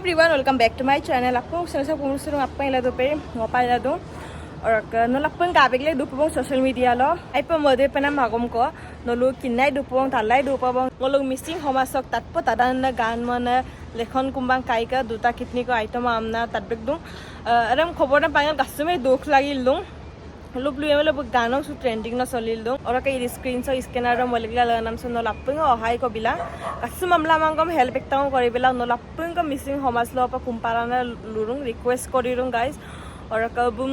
everyone, welcome back to my channel. Ako sa pumusong apa ila do pe ngopa ila do or nolakpang kabegle dupong social media lo ai pa mode pa na magom ko nolu kinai dupong talai dupong ngolong missing homasok tatpo tadan na gan mana lekhon kumbang kaika duta kitni ko item amna tatbek dung aram khobor na pangal gasume dukh lagil dung lublu emelo ganom su trending na solil dung ora kai screen so scanner ro moligla lanam so nolapung ohai ko bila kasum amla mangom help ektaw kori bila nolapung ko missing homas lo pa kumparana lurung request korirung guys ora ka bum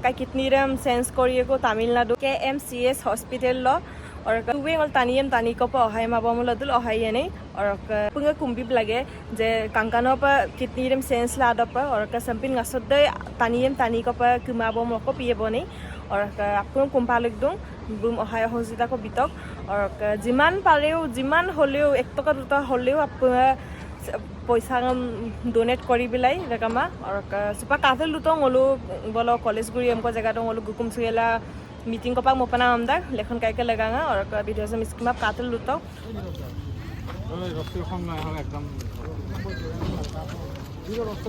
kai kitni ram sense koriye ko Tamil Nadu KMCS hospital lo और तुवे गल तानियम तानी को प अहाय मा बमल दल अहाय ने और पुंग कुंबी लगे जे कांकानो प कितनी रम सेंस ला द प और का संपिन गसद तानियम तानी को प कुमा बम को पिए बने और आपन कुंपा लग दु बुम अहाय हजिता को बितक और जिमान पारेও जिमान হলেও 1 টাকা 2 টাকা হলেও আপন পয়সা ডোনেট কৰি বিলাই ৰেকামা और सुपा काफल लुतो ngolo बोलो कॉलेज गुरी हमको जगह तो ngolo गुकुम सुएला मीटिंग को पाक मोपना आमदा लेखन कायके लगागा और वीडियो से स्कीम आप कातल लुतो रस्ते खम ना एकदम जीरो रस्ते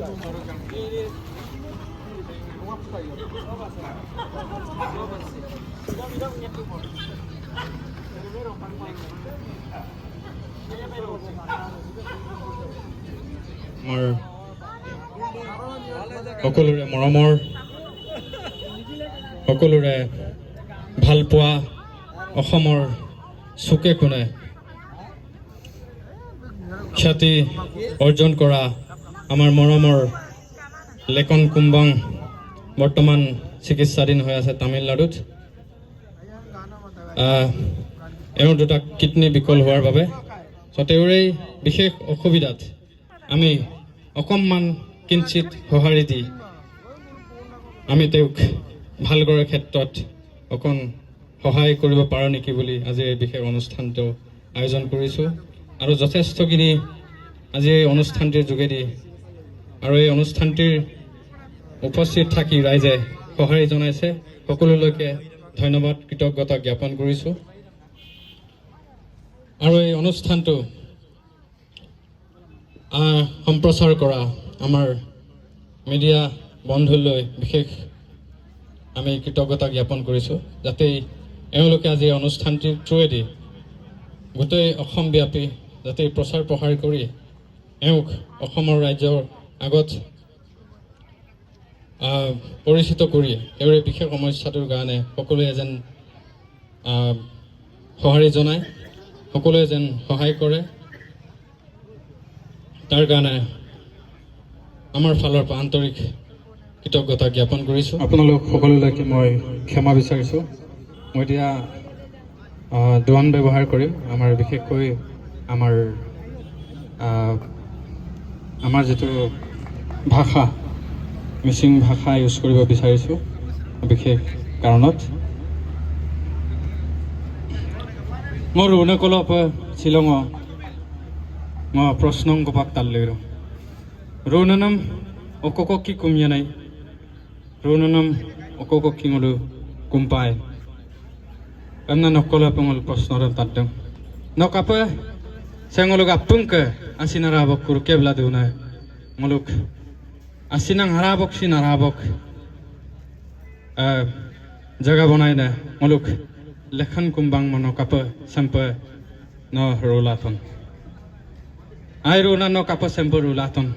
সকলোৰে মৰমৰ সকলোৰে ভাল পোৱা অসমৰ সুকে কোণে খ্যাতি অৰ্জন কৰা আমাৰ মৰমৰ লেকন কুম্বাং বৰ্তমান চিকিৎসাধীন হৈ আছে তামিলনাডুত এওঁৰ দুটা কিডনি বিকল হোৱাৰ বাবে সতেউৰেই বিশেষ অসুবিধাত আমি অকণমান কিঞ্চিত সঁহাৰি দি আমি তেওঁক ভাল কৰাৰ ক্ষেত্ৰত অকণ সহায় কৰিব পাৰো নেকি বুলি আজি এই বিশেষ অনুষ্ঠানটো আয়োজন কৰিছো আৰু যথেষ্টখিনি আজি এই অনুষ্ঠানটিৰ যোগেদি আৰু এই অনুষ্ঠানটিৰ উপস্থিত থাকি ৰাইজে সহায় জনাইছে সকলোলৈকে ধন্যবাদ কৃতজ্ঞতা জ্ঞাপন কৰিছো আৰু এই অনুষ্ঠানটো সম্প্ৰচাৰ কৰা আমাৰ মিডিয়া বন্ধুলৈ বিশেষ আমি কৃতজ্ঞতা জ্ঞাপন কৰিছোঁ যাতে এওঁলোকে আজি অনুষ্ঠানটিৰ থ্ৰুৱেদি গোটেই অসমব্যাপী যাতে প্ৰচাৰ প্ৰসাৰ কৰি এওঁক অসমৰ ৰাজ্যৰ আগত পৰিচিত কৰি তেওঁৰ বিশেষ সমস্যাটোৰ কাৰণে সকলোৱে যেন সঁহাৰি জনায় সকলোৱে যেন সহায় কৰে তাৰ কাৰণে আমাৰ ফালৰ পৰা আন্তৰিক কৃতজ্ঞতা জ্ঞাপন কৰিছোঁ আপোনালোক সকলোলৈকে মই ক্ষমা বিচাৰিছোঁ মই এতিয়া দোৱান ব্যৱহাৰ কৰিম আমাৰ বিশেষকৈ আমাৰ যিটো ভাষা মিচিং ভাষা ইউজ কৰিব বিচাৰিছোঁ বিশেষ কাৰণত মোৰ অৰুণাচলপ শ্বিলঙ মই প্ৰশ্ন গোপাক তাল্লৈ ৰুণনম অকক কি কুমিয়া নাই ৰুণনম অকক কি মলো কুম্পায় কামনা নকলে পঙল প্ৰশ্নৰ তাত দিওঁ নকাপ চেঙলক আপুংকে আসি নাৰাবক কুৰু কেবলা দিওঁ নাই মলুক আসি নাং হাৰাবক সি নাৰাবক জেগা বনাই নে মলুক লেখন কুম্বাং মনকাপ চেম্পে ন ৰোলাথন আই Runa নকাপ চেম্পে ৰোলাথন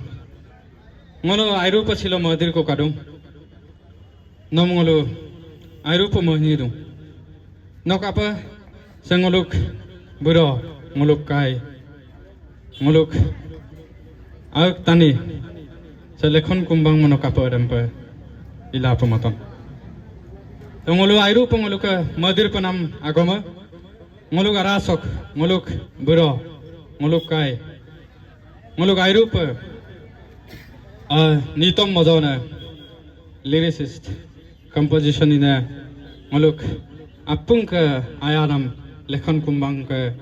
ngolo airupa silo madir ko kadung nom ngolo airupa mohni dung nok apa sengoluk buro ngoluk kai ngoluk ak tani selekhon kumbang monok apa rempa ila pamaton ngolo airupa ngoluk madir panam agama ngoluk arasok ngoluk buro ngoluk kai ngoluk airupa Nitom Madonna, lyricist, composition in a Maluk, Apunka Ayanam, Lekon Kumbanka,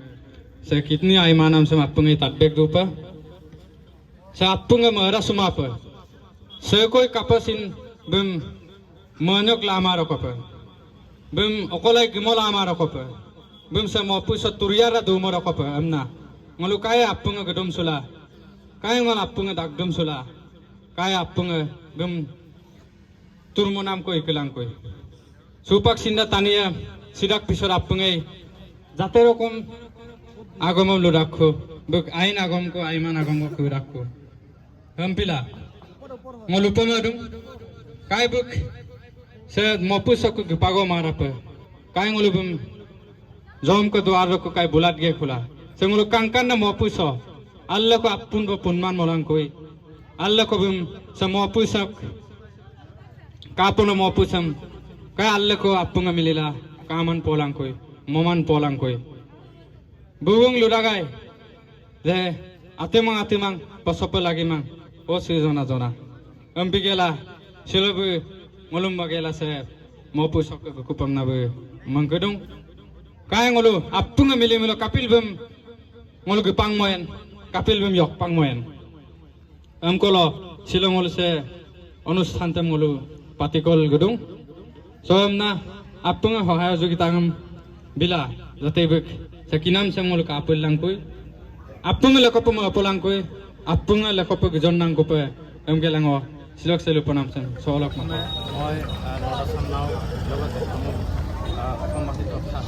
Sa Kitni Aymanam some Apunga Tatbek Dupa, Sa Apunga Mara Sumapa, Serkoi Kapasin, Bum Manok Lamara Copper, Bum Okolai Gimola Amara Copper, Bum Samopusa Turiara Dumara Copper, Amna, Malukaya Apunga Gadum Sula. kaya ngon apunga dagdum sula kaya apunga gum turmo nam ko ikelang ko supak sinda tania sidak pisor apungai jate rokom agomom lu rakho buk ain agom ko aiman agom ko rakho hampila ngolupama dum kai buk se mopusok ko pago marapa kai ngolupum jom ko duar ko kai bulat ge khula se ngolu kangkan na mopuso Allah ko apun bo punman molang koi Allah ko bum se mopusak kapuno mopusam kai Allah ko apunga milila kaman polang koi moman polang koi bubung ludagai je atemang pasopa lagi mang o sejona jona ampigela silobu ngolum bagela se mopusok ko kupam na be mangkedung kaya ngolu apunga milo kapil bum ngolu gepang moyen kapil bum yok pang moyen amkolo silongol se অনুষ্ঠান tem ngolu patikol gedung soamna apunga hohaya jogitangam bila jate bek sakinam samol kapil langkoi apunga lekopum apolangkoi apunga lekopuk jonnang kope amgelango silok selu ponam sam solok ma মই নৰচন নাও লগতে অসমবাসী তথা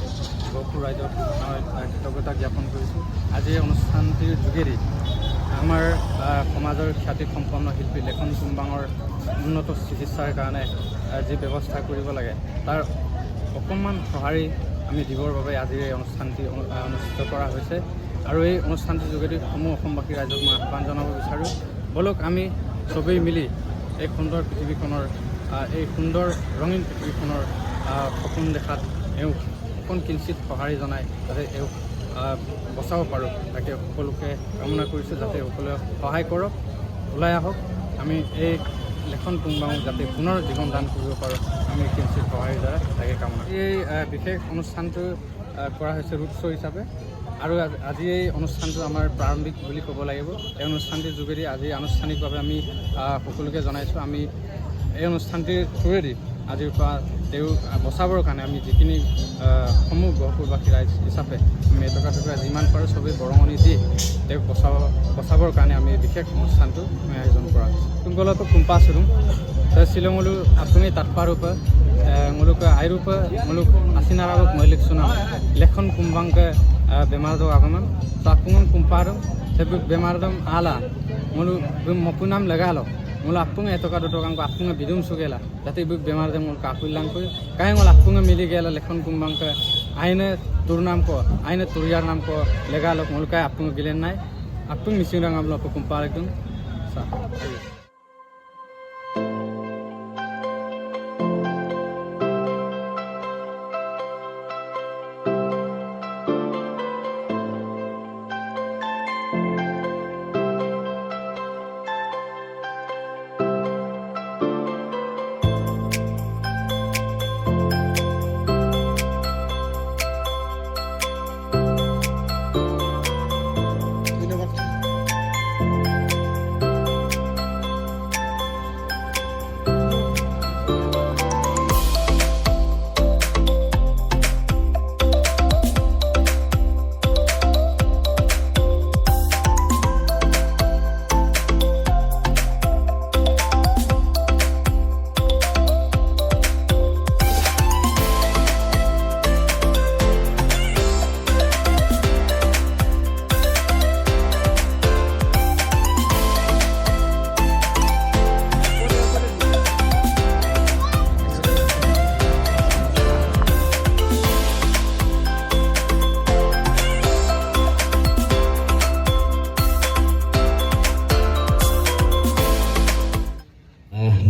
গহপুৰ ৰাইজৰ মই কৃতজ্ঞতা জ্ঞাপন কৰিছোঁ আজি এই অনুষ্ঠানটিৰ যোগেদি আমাৰ সমাজৰ খ্যাতি সম্পন্ন শিল্পী লেখন কুম্বাঙৰ উন্নত চিকিৎসাৰ কাৰণে যি ব্যৱস্থা কৰিব লাগে তাৰ অকণমান সঁহাৰি আমি দিবৰ বাবে আজি এই অনুষ্ঠানটি অনুষ্ঠিত কৰা হৈছে আৰু এই অনুষ্ঠানটিৰ যোগেদি সমূহ অসমবাসী ৰাইজক মই আহ্বান জনাব বিচাৰোঁ বলক আমি চবেই মিলি এই সুন্দৰ পৃথিৱীখনৰ এই সুন্দৰ ৰঙীন পৃথিৱীখনৰ সপোন দেখাত এওঁক অকণ কিঞ্চিত সঁহাৰি জনাই যাতে এওঁক বচাব পাৰোঁ তাকে সকলোকে কামনা কৰিছোঁ যাতে সকলোৱে সহায় কৰক ওলাই আহক আমি এই লেখন কুম্বাঙক যাতে পুনৰ জীৱন দান কৰিব পাৰোঁ আমি কিঞ্চিত সহায়ৰ দ্বাৰা তাকে কামনা এই বিশেষ অনুষ্ঠানটো কৰা হৈছে ৰোড শ্ব' হিচাপে আৰু আজি এই অনুষ্ঠানটো আমাৰ প্ৰাৰম্ভিক বুলি ক'ব লাগিব এই অনুষ্ঠানটিৰ যোগেদি আজি আনুষ্ঠানিকভাৱে আমি সকলোকে জনাইছোঁ আমি এই অনুষ্ঠানটিৰ থ্ৰুৱেদি আজিৰ পৰা তেওঁ বচাবৰ কাৰণে আমি যিখিনি সমূহ গহপুৰবাসী ৰাইজ হিচাপে আমি এটকা যিমান পাৰোঁ চবেই বৰঙণি দি তেওঁক বচাবৰ কাৰণে আমি বিশেষ অনুষ্ঠানটো আমি আয়োজন কৰা হৈছে তুংগলতো কুম্পা চুৰুং শিলঙলো আপুনি তাৎপাৰূপ মুলুক আইৰূপ মুলুক আচিনাৰাবক মৈলিক চুনাম লেখন কুম্বাংকে বেমাৰদো আগমন চাকুঙন কুম্পাৰম সেবুক বেমাৰদম আলা মুলু মপুনাম লেগালো মুল আপুঙে এটকা দুটকাংকো আপুঙে বিদুম চুগেলা যাতে বুক বেমার দে মুল কাকুইলাং কই কাই মুল আপুঙে মিলি গেলা লেখন কুম্বাংকে আইনে তোর নাম কো আইনে তুরিয়ার নাম কো লেগালো মুল কাই আপুঙে গিলেন নাই আপুং মিসিং রাঙাম লপ কুম্পার একদম সা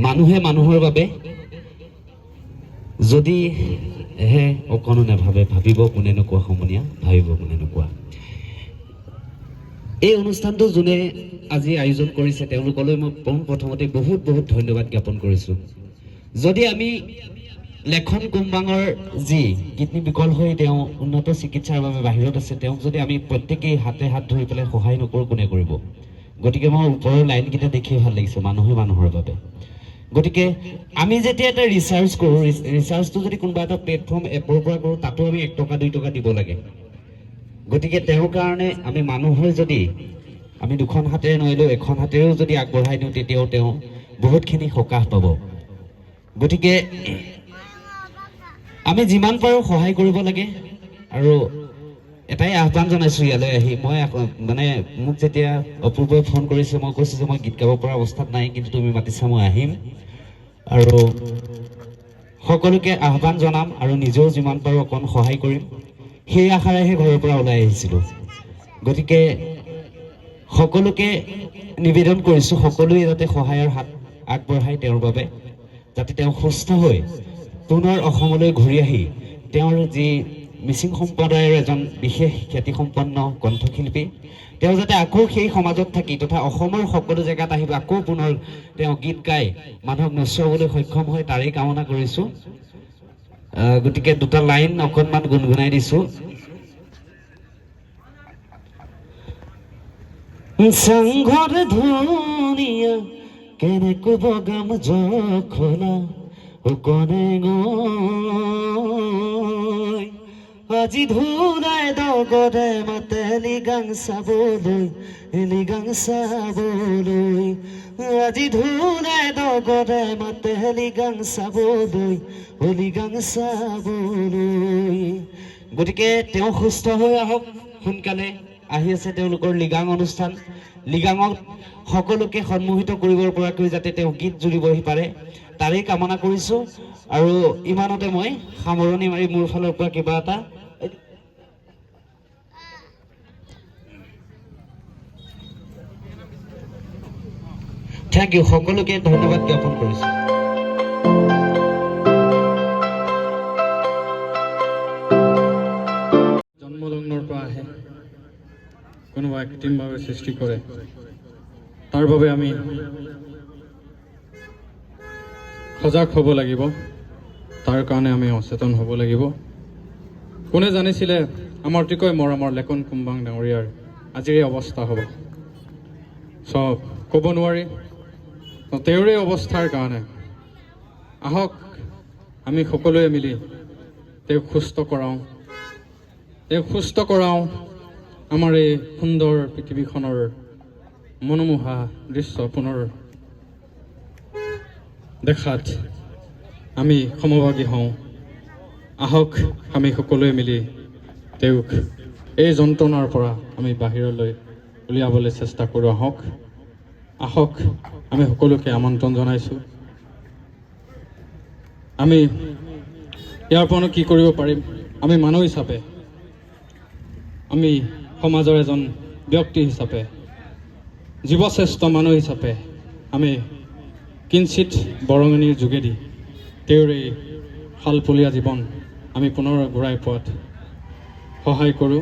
মানুহে মানুহৰ বাবে যদি হে অকণো নাভাবে ভাবিব কোনে নোকোৱা সমনীয়া ভাবিব কোনে নোকোৱা এই অনুষ্ঠানটো যোনে আজি আয়োজন কৰিছে তেওঁলোকলৈ মই প্ৰথমতে বহুত বহুত ধন্যবাদ জ্ঞাপন কৰিছোঁ যদি আমি লেখন কুম্বাঙৰ যি কিডনি বিকল হৈ তেওঁ উন্নত চিকিৎসাৰ বাবে বাহিৰত আছে তেওঁক যদি আমি প্ৰত্যেকেই হাতে হাত ধৰি পেলাই সহায় নকৰোঁ কোনে কৰিব গতিকে মই ওপৰৰ লাইনকেইটা দেখি ভাল লাগিছে মানুহে মানুহৰ বাবে গতিকে আমি যেতিয়া এটা ৰিচাৰ্চ কৰোঁ ৰিচাৰ্চটো যদি কোনোবা এটা প্লেটফৰ্ম এপৰ পৰা কৰোঁ তাতো আমি 1 টকা 2 টকা দিব লাগে গতিকে তেওঁৰ কাৰণে আমি মানুহৰ যদি আমি দুখন হাতেৰে নোৱাৰিলেও এখন হাতেৰেও যদি আগবঢ়াই দিওঁ তেতিয়াও তেওঁ বহুতখিনি সকাহ পাব। গতিকে আমি যিমান পাৰোঁ সহায় কৰিব লাগে। আৰু এটাই আহ্বান জনাইছোঁ ইয়ালৈ আহি, মই মানে মোক যেতিয়া অপূৰ্বই ফোন কৰিছে, মই কৈছোঁ যে মই গীত গাব পৰা অৱস্থাত নাই, কিন্তু তুমি মাতিছা মই আহিম। আৰু সকলোকে আহ্বান জনাম আৰু নিজেও যিমান পাৰোঁ অকণ সহায় কৰিম, সেই আশাৰেহে ঘৰৰ পৰা ওলাই আহিছিলোঁ। গতিকে সকলোকে নিবেদন কৰিছোঁ, সকলোৱে যাতে সহায়ৰ হাত আগবঢ়ায় তেওঁৰ বাবে, যাতে তেওঁ সুস্থ হৈ পুনৰ অসমলৈ ঘূৰি আহি তেওঁৰ যি মিচিং সম্প্ৰদায়ৰ এজন বিশেষ খ্যাতিসম্পন্ন কণ্ঠশিল্পী, তেওঁ যাতে আকৌ সেই সমাজত থাকি তথা অসমৰ সকলো জেগাত আহিব আকৌ পুনৰ তেওঁ গীত গাই মানুহক নচুৱাবলৈ সক্ষম হয়, তাৰেই কামনা কৰিছোঁ। গতিকে দুটা লাইন অকণমান গুণগুণাই দিছোঁ। চাংঘৰ ধুনীয়া কেনেকৈ বগাম জখলা কনে গৈ, আজি ধুনাই দগৰে মাতে লিগাং চাবলৈ, লিগাং চাবলৈ, আজি ধুনাই দগৰে মাতে লিগাং চাবলৈ, লিগাং চাবলৈ। গতিকে তেওঁ সুস্থ হৈ আহক, সোনকালে আহি আছে তেওঁলোকৰ লিগাং অনুষ্ঠান। লিগাঙত সকলোকে সন্মোহিত কৰিবৰ পৰাকৈ যাতে তেওঁ গীত জুৰিবহি পাৰে, তাৰেই কামনা কৰিছোঁ। আৰু ইমানতে মই সামৰণি মাৰি মোৰ ফালৰ পৰা কিবা এটা থেংক ইউ, সকলোকে ধন্যবাদ জ্ঞাপন কৰিছোঁ। জন্মলগ্নৰ পৰা আহে, কোনোবা কৃত্ৰিমভাৱে সৃষ্টি কৰে, তাৰ বাবে আমি সজাগ হ'ব লাগিব, তাৰ কাৰণে আমি সচেতন হ'ব লাগিব। কোনে জানিছিলে আমাৰ অতিকৈ মৰমৰ লেকন কুম্বাং ডাঙৰীয়াৰ আজিৰ এই অৱস্থা হ'ব? চব ক'ব নোৱাৰি, তেওঁৰে অৱস্থাৰ কাৰণে আহক আমি সকলোৱে মিলি তেওঁক সুস্থ কৰাওঁ, আমাৰ এই সুন্দৰ পৃথিৱীখনৰ মনোমোহা দৃশ্য পুনৰ দেখাত আমি সমভাগী হওঁ। আহক আমি সকলোৱে মিলি তেওঁক এই যন্ত্ৰণাৰ পৰা আমি বাহিৰলৈ উলিয়াবলৈ চেষ্টা কৰোঁ। আহক আমি সকলোকে আমন্ত্ৰণ জনাইছোঁ। আমি ইয়াৰ পৰানো কি কৰিব পাৰিম? আমি মানুহ হিচাপে, আমি সমাজৰ এজন ব্যক্তি হিচাপে, জীৱশ্ৰেষ্ঠ মানুহ হিচাপে আমি কিঞ্চিত বৰঙণিৰ যোগেদি তেওঁৰ এই শালপলীয়া জীৱন আমি পুনৰ ঘূৰাই পোৱাত সহায় কৰোঁ।